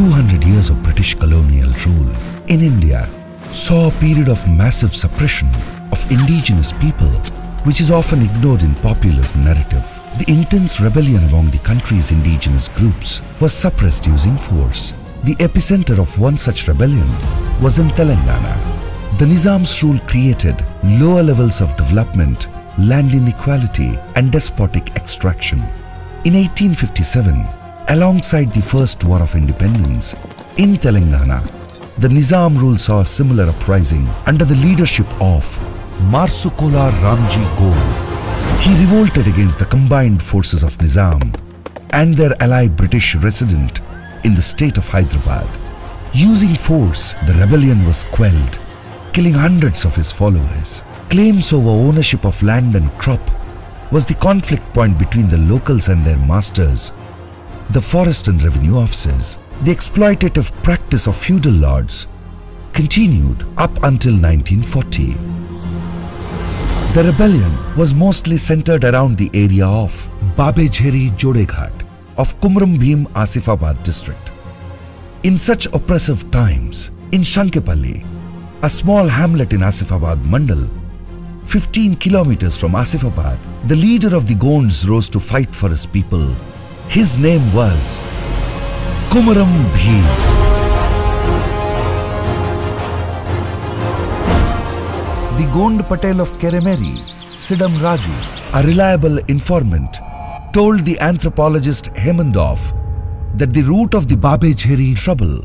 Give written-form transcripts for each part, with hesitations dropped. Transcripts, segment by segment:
200 years of British colonial rule in India saw a period of massive suppression of indigenous people, which is often ignored in popular narrative. The intense rebellion among the country's indigenous groups was suppressed using force. The epicenter of one such rebellion was in Telangana. The Nizam's rule created lower levels of development, land inequality, and despotic extraction. In 1857, alongside the First War of Independence, in Telangana, the Nizam rule saw a similar uprising under the leadership of Marsukola Ramji Gol. He revolted against the combined forces of Nizam and their ally British resident in the state of Hyderabad. Using force, the rebellion was quelled, killing hundreds of his followers. Claims over ownership of land and crop was the conflict point between the locals and their masters, the forest and revenue officers. The exploitative practice of feudal lords continued up until 1940. The rebellion was mostly centered around the area of Babejheri Jodeghat of Komaram Bheem Asifabad district. In such oppressive times, in Shankipalli, a small hamlet in Asifabad Mandal, 15 kilometers from Asifabad, the leader of the Gonds rose to fight for his people. His name was Komaram Bheem. The Gond Patel of Keremeri, Sidam Raju, a reliable informant, told the anthropologist Hemandov that the root of the Babejheri trouble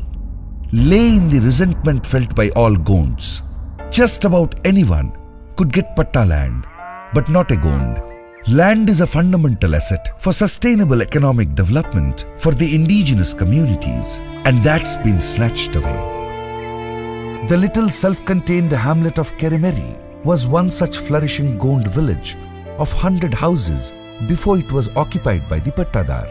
lay in the resentment felt by all Gonds. Just about anyone could get patta land, but not a Gond. Land is a fundamental asset for sustainable economic development for the indigenous communities, and that's been snatched away. The little self-contained hamlet of Keremeri was one such flourishing Gond village of 100 houses before it was occupied by the Pattadar.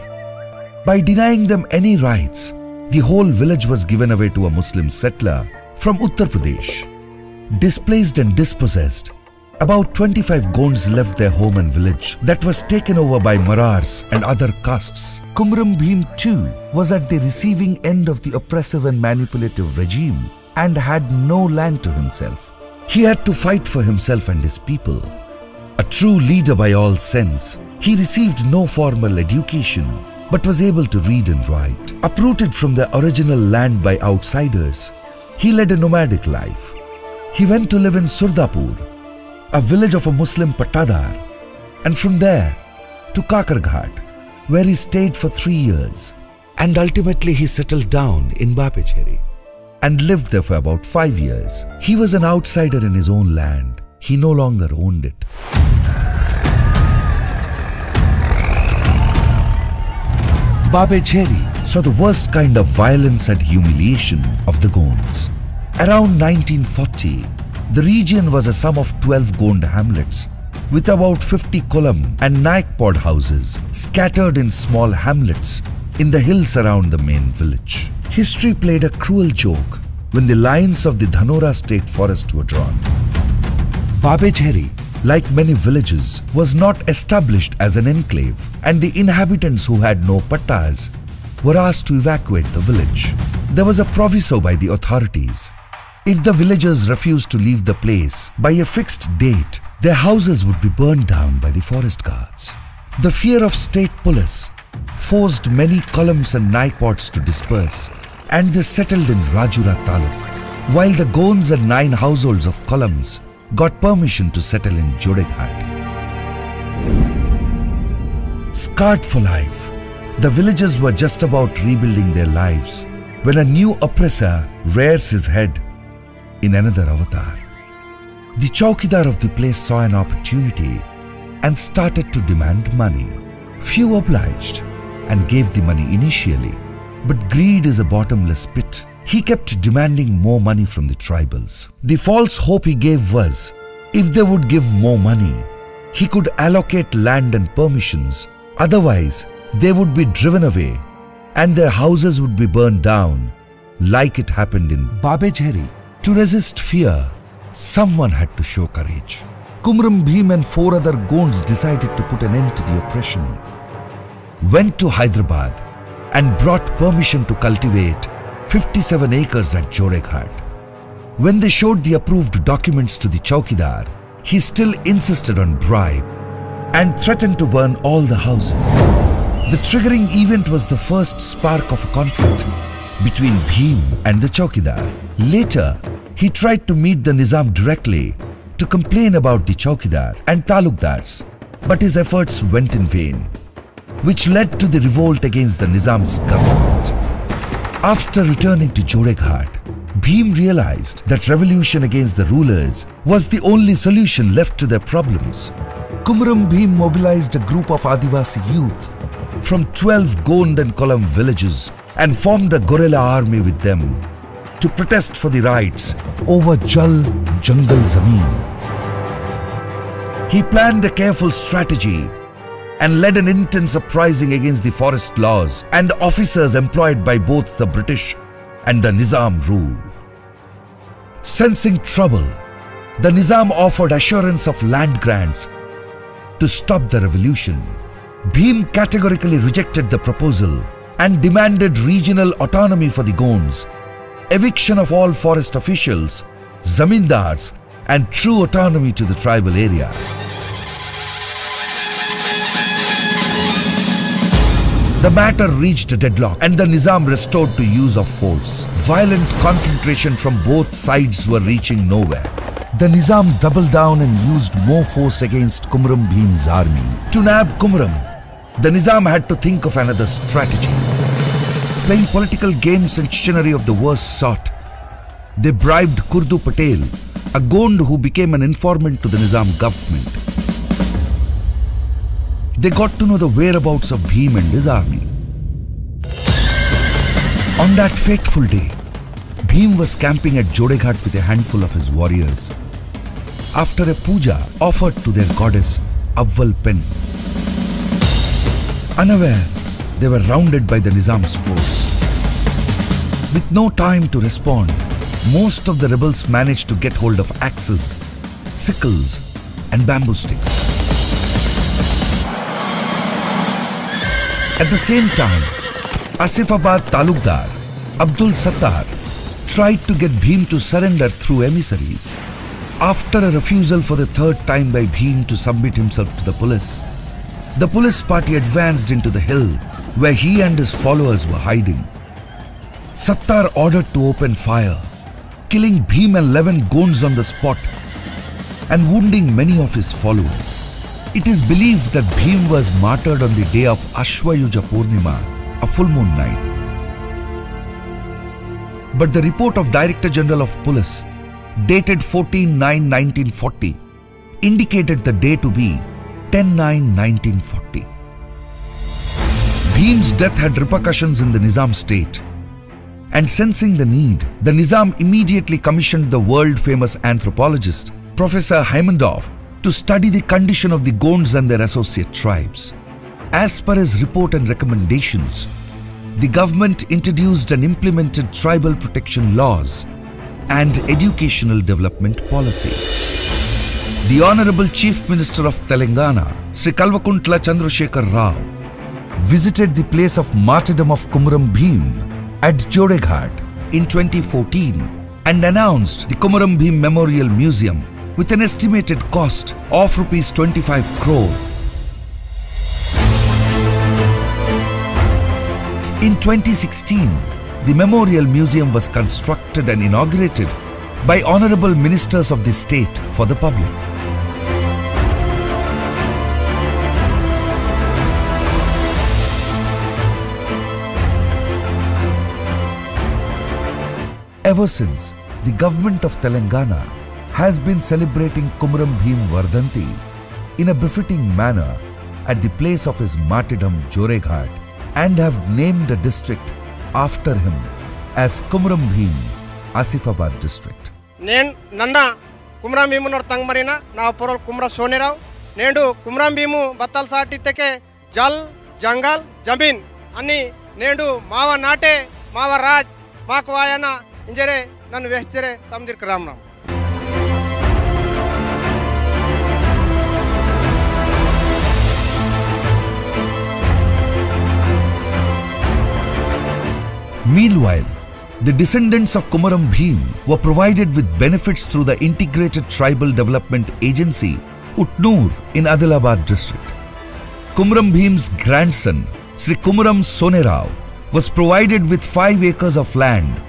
By denying them any rights, the whole village was given away to a Muslim settler from Uttar Pradesh. Displaced and dispossessed, about 25 Gonds left their home and village that was taken over by Marars and other castes. Komaram Bheem too was at the receiving end of the oppressive and manipulative regime and had no land to himself. He had to fight for himself and his people. A true leader by all sense, he received no formal education but was able to read and write. Uprooted from the original land by outsiders, he led a nomadic life. He went to live in Surdapur, a village of a Muslim Pattadar, and from there to Kakarghat, where he stayed for 3 years. And ultimately he settled down in Babejheri and lived there for about 5 years. He was an outsider in his own land. He no longer owned it. Babejheri saw the worst kind of violence and humiliation of the Gonds. Around 1940, the region was a sum of 12 Gond hamlets with about 50 kolam and naikpod houses scattered in small hamlets in the hills around the main village. History played a cruel joke when the lines of the Dhanora state forest were drawn. Babejheri, like many villages, was not established as an enclave, and the inhabitants who had no pattas were asked to evacuate the village. There was a proviso by the authorities. If the villagers refused to leave the place by a fixed date, their houses would be burned down by the forest guards. The fear of state police forced many columns and naikpods to disperse, and they settled in Rajura Taluk, while the Gonds and 9 households of columns got permission to settle in Jodeghat. Scarred for life, the villagers were just about rebuilding their lives when a new oppressor rears his head in another avatar. The Chaukidar of the place saw an opportunity and started to demand money. Few obliged and gave the money initially, but greed is a bottomless pit. He kept demanding more money from the tribals. The false hope he gave was, if they would give more money, he could allocate land and permissions. Otherwise, they would be driven away and their houses would be burned down, like it happened in Babejheri. To resist fear, someone had to show courage. Komaram Bheem and 4 other Gonds decided to put an end to the oppression, went to Hyderabad and brought permission to cultivate 57 acres at Joreghat. When they showed the approved documents to the Chowkidar, he still insisted on bribe and threatened to burn all the houses. The triggering event was the first spark of a conflict between Bheem and the Chowkidar. Later, he tried to meet the Nizam directly to complain about the Chowkidar and Talukdars, but his efforts went in vain, which led to the revolt against the Nizam's government. After returning to Joreghat, Bheem realized that revolution against the rulers was the only solution left to their problems. Komaram Bheem mobilized a group of Adivasi youth from 12 Gond and Kolam villages and formed a guerrilla army with them to protest for the rights over Jal Jungle Zameen. He planned a careful strategy and led an intense uprising against the forest laws and officers employed by both the British and the Nizam rule. Sensing trouble, the Nizam offered assurance of land grants to stop the revolution. Bheem categorically rejected the proposal and demanded regional autonomy for the Gonds, eviction of all forest officials, zamindars, and true autonomy to the tribal area. The matter reached a deadlock and the Nizam restored to use of force. Violent confrontation from both sides were reaching nowhere. The Nizam doubled down and used more force against Komaram Bheem's army. To nab Komaram, the Nizam had to think of another strategy. Playing political games and chicanery of the worst sort, they bribed Kurdu Patel, a Gond who became an informant to the Nizam government. They got to know the whereabouts of Bheem and his army. On that fateful day, Bheem was camping at Joreghat with a handful of his warriors after a puja offered to their goddess Avval Pen. Unaware, they were rounded by the Nizam's force. With no time to respond, most of the rebels managed to get hold of axes, sickles, and bamboo sticks. At the same time, Asifabad Talukdar, Abdul Sattar, tried to get Bheem to surrender through emissaries. After a refusal for the third time by Bheem to submit himself to the police party advanced into the hill where he and his followers were hiding. Sattar ordered to open fire, killing Bheem and 11 Gonds on the spot and wounding many of his followers. It is believed that Bheem was martyred on the day of Ashwayuja Purnima, a full moon night. But the report of Director General of Police, dated 14/9/1940, indicated the day to be 10/9/1940. Bheem's death had repercussions in the Nizam state, and sensing the need, the Nizam immediately commissioned the world-famous anthropologist, Professor Haimandoff, to study the condition of the Gonds and their associate tribes. As per his report and recommendations, the government introduced and implemented tribal protection laws and educational development policy. The Honorable Chief Minister of Telangana, Sri Kalvakuntla Chandrasekhar Rao, visited the place of martyrdom of Komaram Bheem at Joreghat in 2014 and announced the Komaram Bheem Memorial Museum with an estimated cost of Rs 25 crore. In 2016, the Memorial Museum was constructed and inaugurated by honorable ministers of the state for the public. Ever since, the government of Telangana has been celebrating Komaram Bheem Vardhanti in a befitting manner at the place of his martyrdom Joreghat and have named a district after him as Komaram Bheem, Asifabad district. Nanda Komaram Bheem Tang Marina, now Porol Kumra Sonerao, Nendu Komaram Bheemu Batal Sati Teke, Jal, Jangal, Jabin, Ani, Nendu, Mawa Nate, Mawa Raj, Makwayana, Injere, Nan Vestere, Samdir Kramna. Meanwhile, The descendants of Komaram Bheem were provided with benefits through the Integrated Tribal Development Agency, Utnoor, in Adilabad district. Komaram Bheem's grandson, Sri Komaram Sonerao, was provided with 5 acres of land.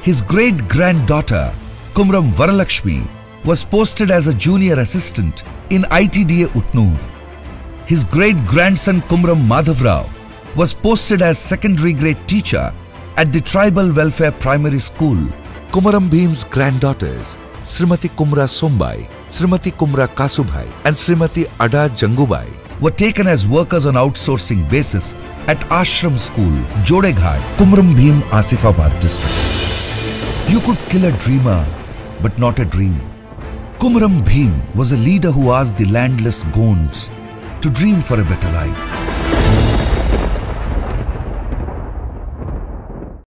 His great-granddaughter, Komaram Varalakshmi, was posted as a junior assistant in ITDA Utnoor. His great-grandson Komaram Madhavrao was posted as secondary grade teacher at the Tribal Welfare Primary School. Komaram Bheem's granddaughters, Srimati Kumra Sombai, Srimati Kumra Kasubhai and Srimati Ada Jangubai were taken as workers on outsourcing basis at Ashram School, Jodeghat, Komaram Bheem, Asifabad district. You could kill a dreamer, but not a dream. Komaram Bheem was a leader who asked the landless Gonds to dream for a better life.